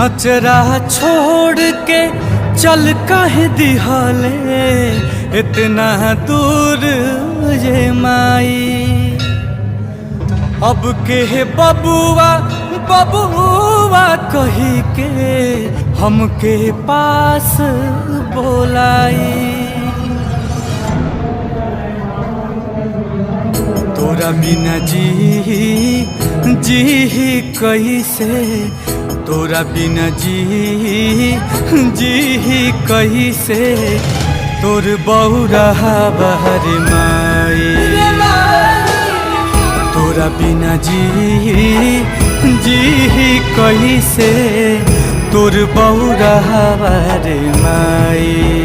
अचरा छोड़ के चल काहे दिहले इतना दूर ये माई। अब के बबुआ बबुआ कही के हमके पास बोलाई। तोरा बिना जी कैसे, तोरा बिना जी कैसे, तोर बौरा बहर माई। तोरा बिना जी कैसे, तोर बौरा बहर माई।